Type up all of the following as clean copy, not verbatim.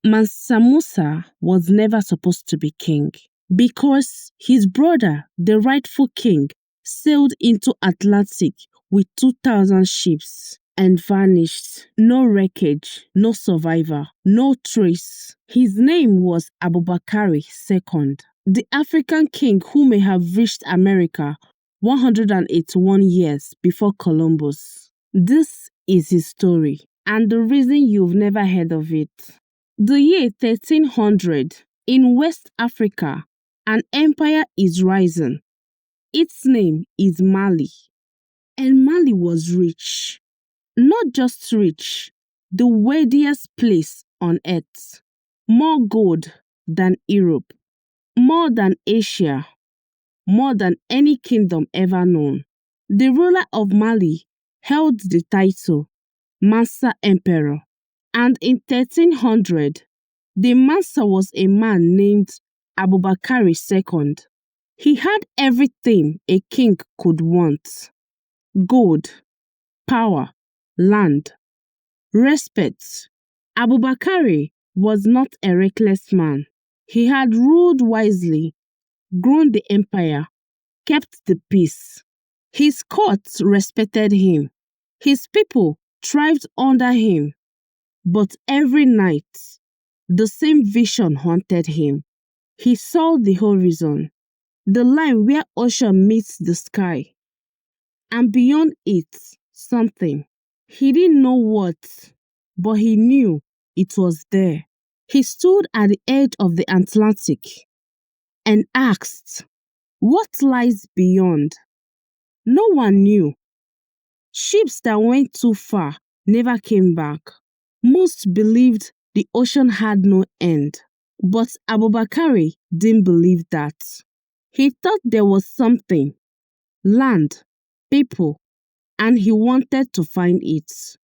Mansa Musa was never supposed to be king because his brother, the rightful king, sailed into Atlantic with 2,000 ships and vanished. No wreckage, no survivor, no trace. His name was Abubakar II, the African king who may have reached America 181 years before Columbus. This is his story, and the reason you've never heard of it. The year 1300, in West Africa, an empire is rising. Its name is Mali, and Mali was rich. Not just rich, the wealthiest place on earth. More gold than Europe, more than Asia, more than any kingdom ever known. The ruler of Mali held the title Mansa Emperor, and in 1300, the Mansa was a man named Abubakar II. He had everything a king could want: gold, power, land, respect. Abubakar was not a reckless man. He had ruled wisely, grown the empire, kept the peace. His courts respected him. His people thrived under him. But every night, the same vision haunted him. He saw the horizon, the line where ocean meets the sky, and beyond it, something. He didn't know what, but he knew it was there. He stood at the edge of the Atlantic and asked, "What lies beyond?" No one knew. Ships that went too far never came back. Most believed the ocean had no end, but Abubakar didn't believe that. He thought there was something: land, people, and he wanted to find it.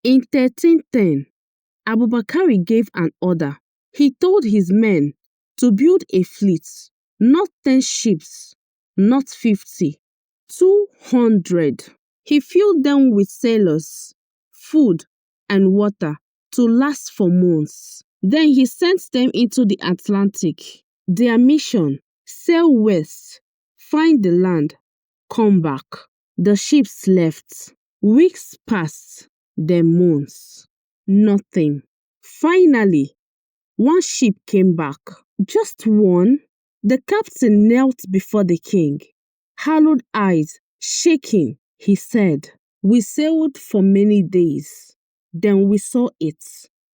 In 1310, Abubakar gave an order. He told his men to build a fleet, not 10 ships, not 50, 200. He filled them with sailors, food, and water to last for months. Then he sent them into the Atlantic. Their mission: sail west, find the land, come back. The ships left. Weeks passed, then months. Nothing. Finally, one ship came back. Just one. The captain knelt before the king. Hallowed eyes, shaking, he said, "We sailed for many days. Then we saw it.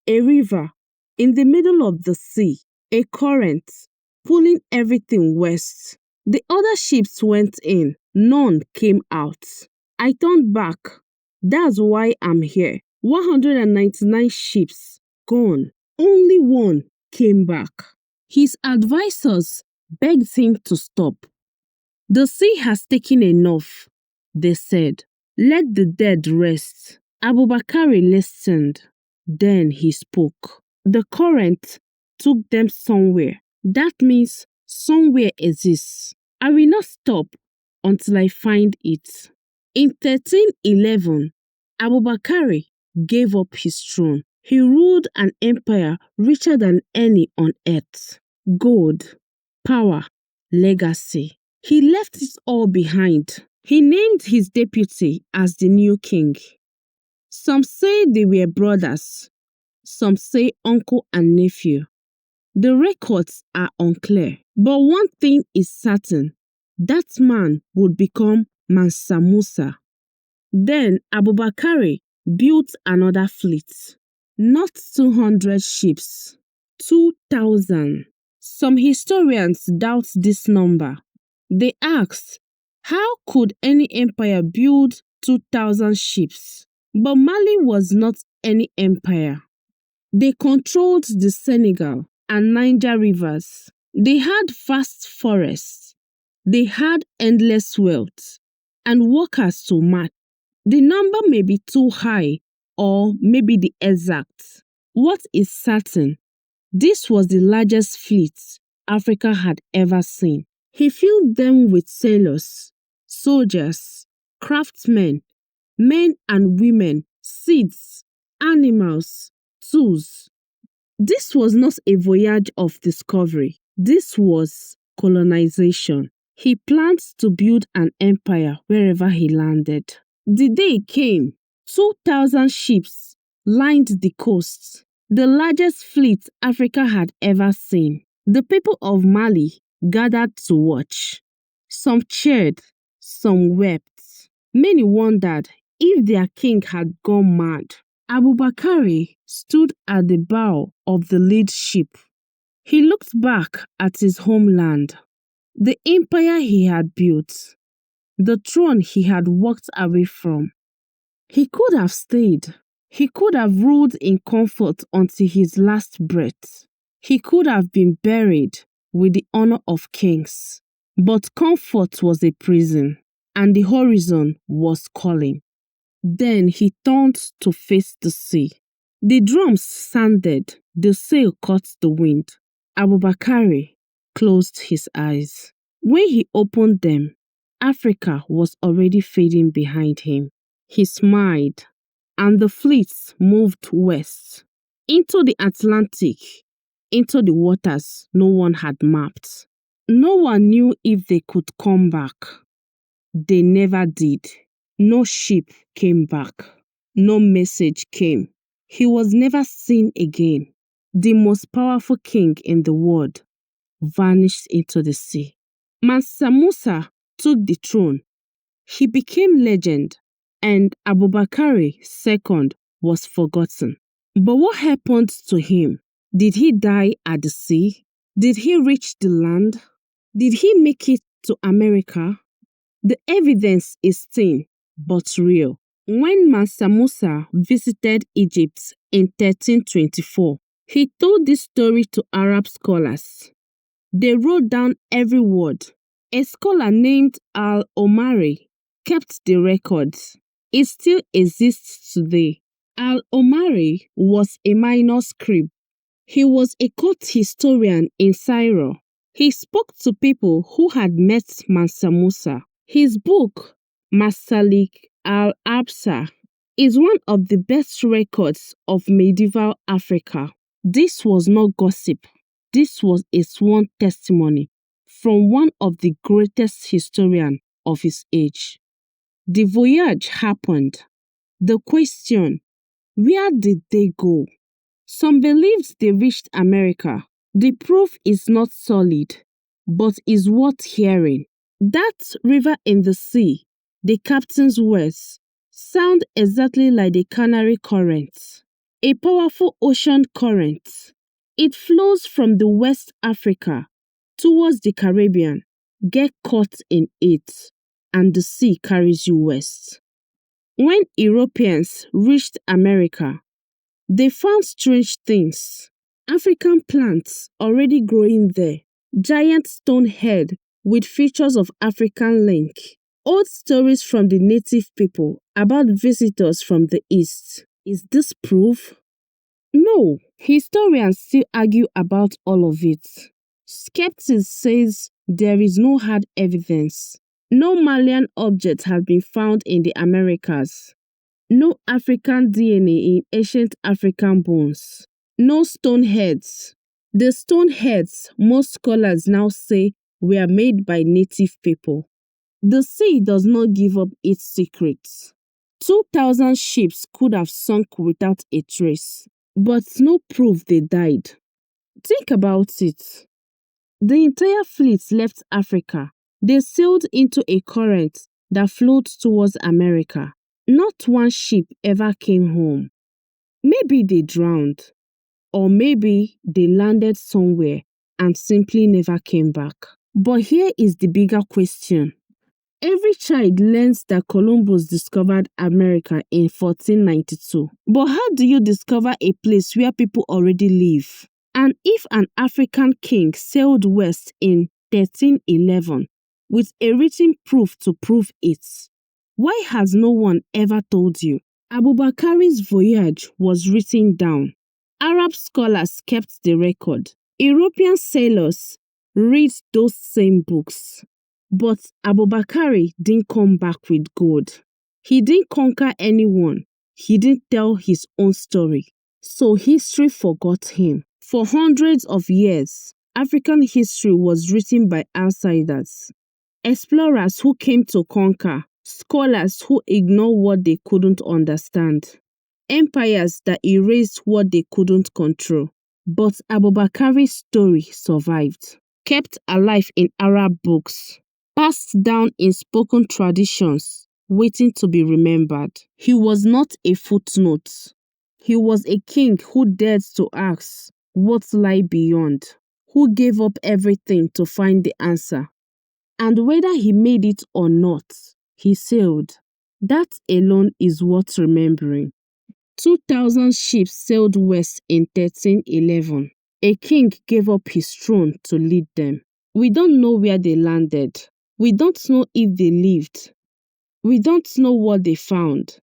A river in the middle of the sea, a current pulling everything west. The other ships went in, none came out. I turned back. That's why I'm here. 199 ships gone. Only one came back." His advisors begged him to stop. "The sea has taken enough," they said. "Let the dead rest." Abubakar listened. Then he spoke. "The current took them somewhere. That means somewhere exists. I will not stop until I find it." In 1311, Abubakar gave up his throne. He ruled an empire richer than any on earth. Gold, power, legacy. He left it all behind. He named his deputy as the new king. Some say they were brothers. Some say uncle and nephew. The records are unclear. But one thing is certain: that man would become Mansa Musa. Then Abubakar built another fleet. Not 200 ships, 2,000. Some historians doubt this number. They ask, how could any empire build 2,000 ships? But Mali was not any empire. They controlled the Senegal and Niger rivers. They had vast forests. They had endless wealth and workers to match. The number may be too high, or maybe the exact. What is certain: this was the largest fleet Africa had ever seen. He filled them with sailors, soldiers, craftsmen, men and women, seeds, animals, tools. This was not a voyage of discovery. This was colonization. He planned to build an empire wherever he landed. The day came. 2,000 ships lined the coast, the largest fleet Africa had ever seen. The people of Mali gathered to watch. Some cheered, some wept. Many wondered if their king had gone mad. Abubakar stood at the bow of the lead ship. He looked back at his homeland, the empire he had built, the throne he had walked away from. He could have stayed. He could have ruled in comfort until his last breath. He could have been buried with the honor of kings. But comfort was a prison, and the horizon was calling. Then he turned to face the sea. The drums sounded, the sail caught the wind. Abubakar closed his eyes. When he opened them, Africa was already fading behind him. He smiled, and the fleet moved west, into the Atlantic, into the waters no one had mapped. No one knew if they could come back. They never did. No ship came back. No message came. He was never seen again. The most powerful king in the world vanished into the sea. Mansa Musa took the throne. He became legend, and Abubakar II was forgotten. But what happened to him? Did he die at the sea? Did he reach the land? Did he make it to America? The evidence is thin but real. When Mansa Musa visited Egypt in 1324, he told this story to Arab scholars. They wrote down every word. A scholar named Al-Omari kept the records. It still exists today. Al-Omari was a minor scribe. He was a court historian in Cairo. He spoke to people who had met Mansa Musa. His book, Masalik al-Absa, is one of the best records of medieval Africa. This was not gossip. This was a sworn testimony from one of the greatest historians of his age. The voyage happened. The question, where did they go? Some believed they reached America. The proof is not solid, but is worth hearing. That river in the sea, the captain's words, sound exactly like the Canary Current, a powerful ocean current. It flows from the West Africa towards the Caribbean. Get caught in it, and the sea carries you west. When Europeans reached America, they found strange things. African plants already growing there, giant stone head with features of African link, old stories from the native people about visitors from the East. Is this proof? No, historians still argue about all of it. Skeptics says there is no hard evidence. No Malian objects have been found in the Americas. No African DNA in ancient African bones. No stone heads. The stone heads, most scholars now say, were made by native people. The sea does not give up its secrets. 2,000 ships could have sunk without a trace, but no proof they died. Think about it. The entire fleet left Africa. They sailed into a current that flowed towards America. Not one ship ever came home. Maybe they drowned, or maybe they landed somewhere and simply never came back. But here is the bigger question. Every child learns that Columbus discovered America in 1492. But how do you discover a place where people already live? And if an African king sailed west in 1311 with a written proof to prove it, why has no one ever told you? Abubakar's voyage was written down. Arab scholars kept the record. European sailors read those same books. But Abubakar didn't come back with gold. He didn't conquer anyone. He didn't tell his own story. So history forgot him. For hundreds of years, African history was written by outsiders. Explorers who came to conquer, scholars who ignored what they couldn't understand, empires that erased what they couldn't control. But Abubakari's story survived, kept alive in Arab books, passed down in spoken traditions, waiting to be remembered. He was not a footnote. He was a king who dared to ask what lay beyond, who gave up everything to find the answer. And whether he made it or not, he sailed. That alone is worth remembering. 2,000 ships sailed west in 1311. A king gave up his throne to lead them. We don't know where they landed. We don't know if they lived. We don't know what they found.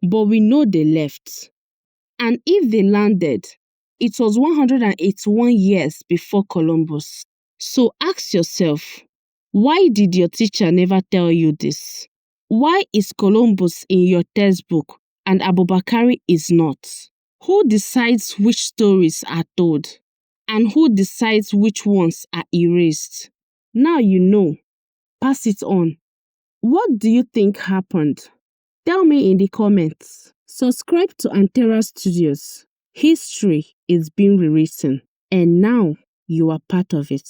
But we know they left. And if they landed, it was 181 years before Columbus. So ask yourself, why did your teacher never tell you this? Why is Columbus in your textbook and Abubakari is not? Who decides which stories are told? And who decides which ones are erased? Now you know. Pass it on. What do you think happened? Tell me in the comments. Subscribe to Antera Studios. History is being rewritten, and now you are part of it.